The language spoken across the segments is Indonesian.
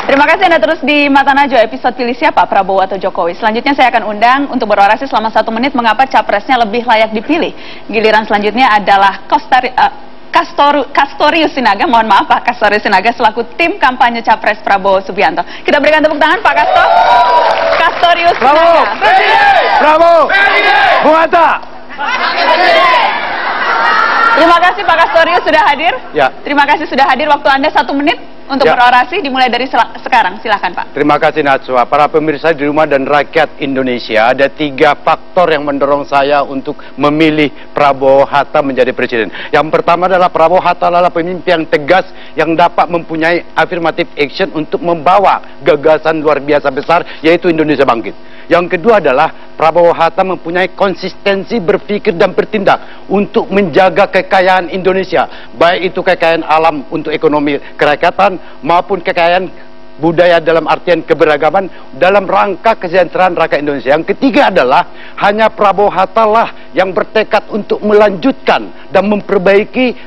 Terima kasih Anda terus di Mata Najwa, episode pilih siapa, Prabowo atau Jokowi. Selanjutnya saya akan undang untuk berorasi selama 1 menit mengapa capresnya lebih layak dipilih. Giliran selanjutnya adalah Castorius Sinaga, mohon maaf Pak Castorius Sinaga selaku tim kampanye Capres Prabowo Subianto. Kita berikan tepuk tangan Pak Castorius Sinaga. Prabowo, Bung Hatta. Terima kasih Pak Castorius sudah hadir. Ya. Terima kasih sudah hadir. Waktu Anda 1 menit untuk berorasi dimulai dari sekarang. Silahkan Pak. Terima kasih Najwa. Para pemirsa di rumah dan rakyat Indonesia, ada 3 faktor yang mendorong saya untuk memilih Prabowo Hatta menjadi presiden. Yang pertama adalah Prabowo Hatta adalah pemimpin yang tegas yang dapat mempunyai affirmative action untuk membawa gagasan luar biasa besar, yaitu Indonesia Bangkit. Yang kedua adalah Prabowo Hatta mempunyai konsistensi berpikir dan bertindak untuk menjaga kekayaan Indonesia, baik itu kekayaan alam untuk ekonomi kerakyatan maupun kekayaan budaya dalam artian keberagaman dalam rangka kesejahteraan rakyat Indonesia. Yang ketiga adalah hanya Prabowo Hatta lah yang bertekad untuk melanjutkan dan memperbaiki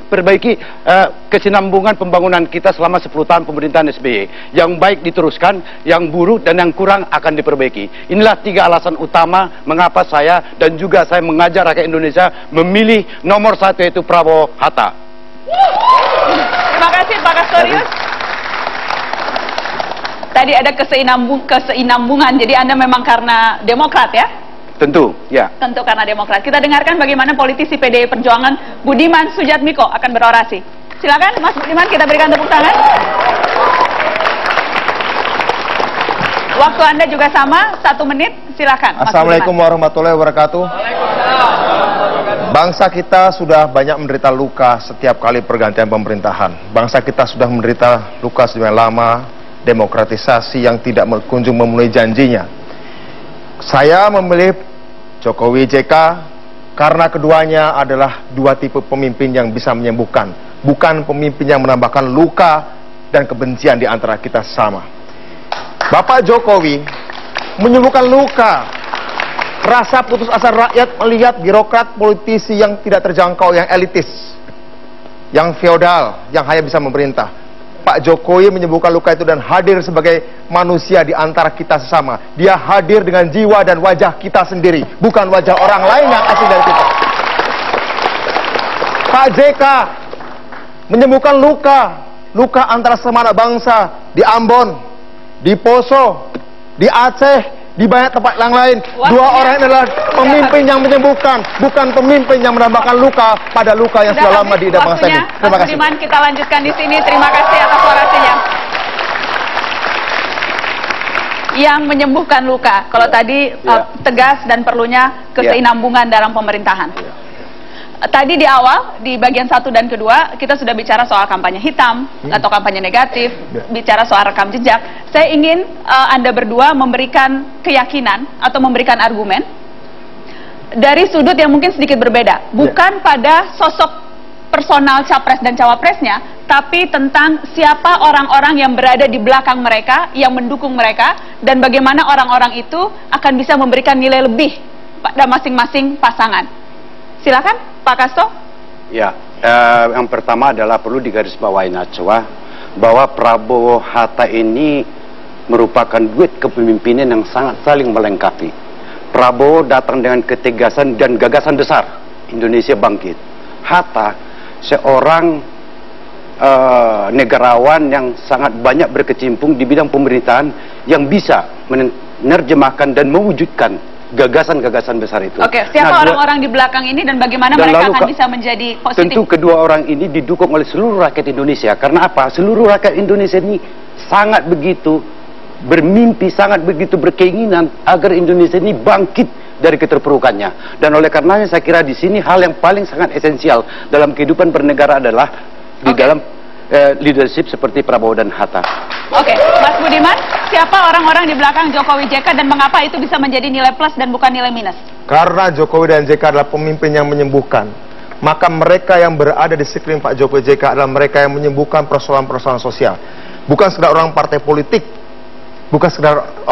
kesinambungan pembangunan kita selama 10 tahun pemerintahan SBY. Yang baik diteruskan, yang buruk dan yang kurang akan diperbaiki. Inilah 3 alasan utama mengapa saya dan juga saya mengajak rakyat Indonesia memilih nomor 1 yaitu Prabowo Hatta. Terima kasih Pak Castorius. Tadi ada keseinambungan, jadi Anda memang karena Demokrat ya? Tentu, ya. Tentu karena Demokrat. Kita dengarkan bagaimana politisi PDI Perjuangan Budiman Sujatmiko akan berorasi. Silakan Mas Budiman, kita berikan tepuk tangan. Waktu Anda juga sama, 1 menit, silakan. Assalamualaikum warahmatullahi wabarakatuh. Bangsa kita sudah banyak menderita luka setiap kali pergantian pemerintahan. Bangsa kita sudah menderita luka sedemikian lama, demokratisasi yang tidak kunjung memenuhi janjinya. Saya memilih Jokowi JK karena keduanya adalah 2 tipe pemimpin yang bisa menyembuhkan, bukan pemimpin yang menambahkan luka dan kebencian di antara kita sama. Bapak Jokowi menyembuhkan luka, rasa putus asa rakyat melihat birokrat politisi yang tidak terjangkau, yang elitis, yang feodal, yang hanya bisa memerintah. Pak Jokowi menyembuhkan luka itu dan hadir sebagai manusia di antara kita sesama. Dia hadir dengan jiwa dan wajah kita sendiri, bukan wajah orang lain yang asing dari kita. Pak JK menyembuhkan luka antara semana bangsa di Ambon, di Poso, di Aceh, di banyak tempat yang lain. 2 orang ini adalah pemimpin yang menyembuhkan, bukan pemimpin yang menambahkan luka pada luka yang sudah lama di bangsa ini. Terima kasih. Budiman, kita lanjutkan di sini. Terima kasih atas orasinya. Yang menyembuhkan luka. Kalau tadi tegas dan perlunya keseinambungan dalam pemerintahan. Tadi di awal, di bagian 1 dan kedua, kita sudah bicara soal kampanye hitam atau kampanye negatif, bicara soal rekam jejak. Saya ingin Anda berdua memberikan keyakinan atau memberikan argumen dari sudut yang mungkin sedikit berbeda. Bukan pada sosok personal capres dan cawapresnya, tapi tentang siapa orang-orang yang berada di belakang mereka, yang mendukung mereka, dan bagaimana orang-orang itu akan bisa memberikan nilai lebih pada masing-masing pasangan. Silakan. Pak Kasto? Ya, yang pertama adalah perlu digarisbawahi Najwa bahwa Prabowo Hatta ini merupakan duet kepemimpinan yang sangat saling melengkapi. Prabowo datang dengan ketegasan dan gagasan besar, Indonesia Bangkit. Hatta seorang negarawan yang sangat banyak berkecimpung di bidang pemerintahan yang bisa menerjemahkan dan mewujudkan gagasan-gagasan besar itu. Oke, siapa orang-orang di belakang ini dan bagaimana mereka akan bisa menjadi positif? Tentu kedua orang ini didukung oleh seluruh rakyat Indonesia. Karena apa? Seluruh rakyat Indonesia ini sangat begitu bermimpi, sangat begitu berkeinginan agar Indonesia ini bangkit dari keterpurukannya. Dan oleh karenanya saya kira di sini hal yang paling sangat esensial dalam kehidupan bernegara adalah di dalam leadership seperti Prabowo dan Hatta. Oke, Mas Budiman, siapa orang-orang di belakang Jokowi JK dan mengapa itu bisa menjadi nilai plus dan bukan nilai minus? Karena Jokowi dan JK adalah pemimpin yang menyembuhkan. Maka mereka yang berada di sekeliling Pak Jokowi JK adalah mereka yang menyembuhkan persoalan-persoalan sosial. Bukan sekedar orang partai politik bukan sekedar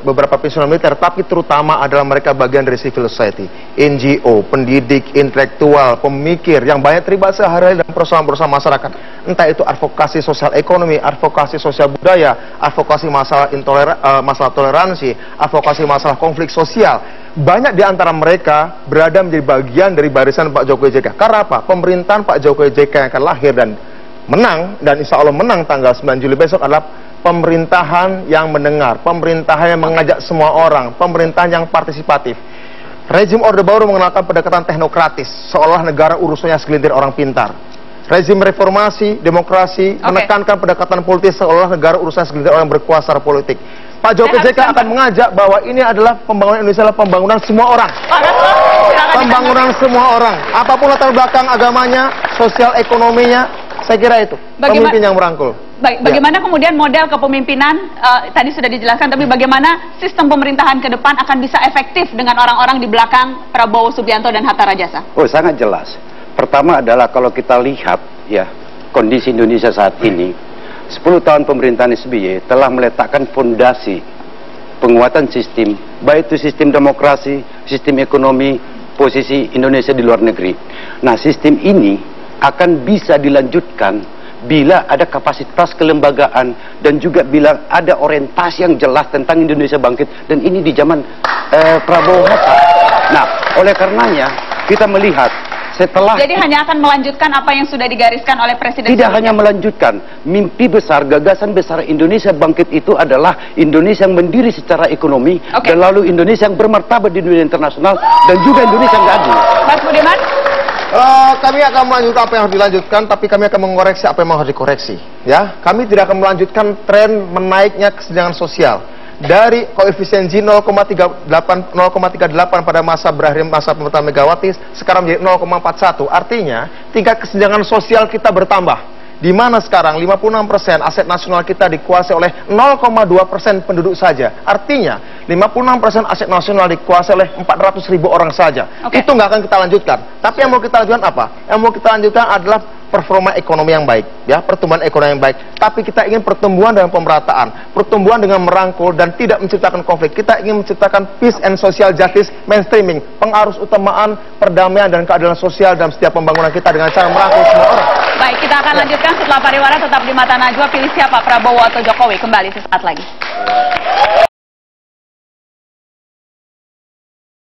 beberapa pensiunan militer, tapi terutama adalah mereka bagian dari civil society, NGO, pendidik, intelektual, pemikir yang banyak terlibat sehari-hari dalam persoalan-persoalan masyarakat. Entah itu advokasi sosial ekonomi, advokasi sosial budaya, advokasi masalah masalah toleransi, advokasi masalah konflik sosial. Banyak di antara mereka berada menjadi bagian dari barisan Pak Jokowi JK. Karena apa? Pemerintahan Pak Jokowi JK yang akan lahir dan menang, dan insya Allah menang tanggal 9 Juli besok adalah pemerintahan yang mendengar, pemerintahan yang mengajak semua orang, pemerintahan yang partisipatif. Rezim Orde Baru mengenalkan pendekatan teknokratis, seolah negara urusannya segelintir orang pintar. Rezim reformasi, demokrasi, menekankan pendekatan politis seolah negara urusannya segelintir orang berkuasa politik. Pak Jokowi JK akan mengajak bahwa ini adalah pembangunan Indonesia, adalah pembangunan semua orang. Pembangunan semua orang, apapun latar belakang agamanya, sosial ekonominya, saya kira itu pemimpin yang merangkul. Bagaimana kemudian model kepemimpinan tadi sudah dijelaskan, tapi bagaimana sistem pemerintahan ke depan akan bisa efektif dengan orang-orang di belakang Prabowo Subianto dan Hatta Rajasa? Oh, sangat jelas. Pertama adalah kalau kita lihat ya kondisi Indonesia saat ini, 10 tahun pemerintahan SBY telah meletakkan fondasi penguatan sistem, baik itu sistem demokrasi, sistem ekonomi, posisi Indonesia di luar negeri. Nah, sistem ini akan bisa dilanjutkan bila ada kapasitas kelembagaan dan juga bila ada orientasi yang jelas tentang Indonesia bangkit, dan ini di zaman Prabowo Hatta. Nah, oleh karenanya kita melihat setelah jadi hanya akan melanjutkan apa yang sudah digariskan oleh Presiden. Tidak hanya melanjutkan, mimpi besar, gagasan besar Indonesia bangkit itu adalah Indonesia yang mandiri secara ekonomi, dan lalu Indonesia yang bermartabat di dunia internasional, dan juga Indonesia yang adil. Mas Budiman? Kami akan melanjutkan apa yang harus dilanjutkan, tapi kami akan mengoreksi apa yang harus dikoreksi. Ya, kami tidak akan melanjutkan tren menaiknya kesenjangan sosial dari koefisien Gini 0,38 pada masa berakhir masa pemerintahan Megawati sekarang menjadi 0,41. Artinya tingkat kesenjangan sosial kita bertambah. Di mana sekarang 56% aset nasional kita dikuasai oleh 0,2% penduduk saja. Artinya 56% aset nasional dikuasai oleh 400.000 orang saja. Itu nggak akan kita lanjutkan. Tapi yang mau kita lanjutkan apa? Yang mau kita lanjutkan adalah performa ekonomi yang baik, ya, pertumbuhan ekonomi yang baik. Tapi kita ingin pertumbuhan dengan pemerataan, pertumbuhan dengan merangkul dan tidak menciptakan konflik. Kita ingin menciptakan peace and social justice mainstreaming, pengarus utamaan perdamaian dan keadilan sosial dalam setiap pembangunan kita dengan cara merangkul semua orang. Baik, kita akan lanjutkan setelah pariwara. Tetap di Mata Najwa, pilih siapa, Prabowo atau Jokowi? Kembali sesaat lagi.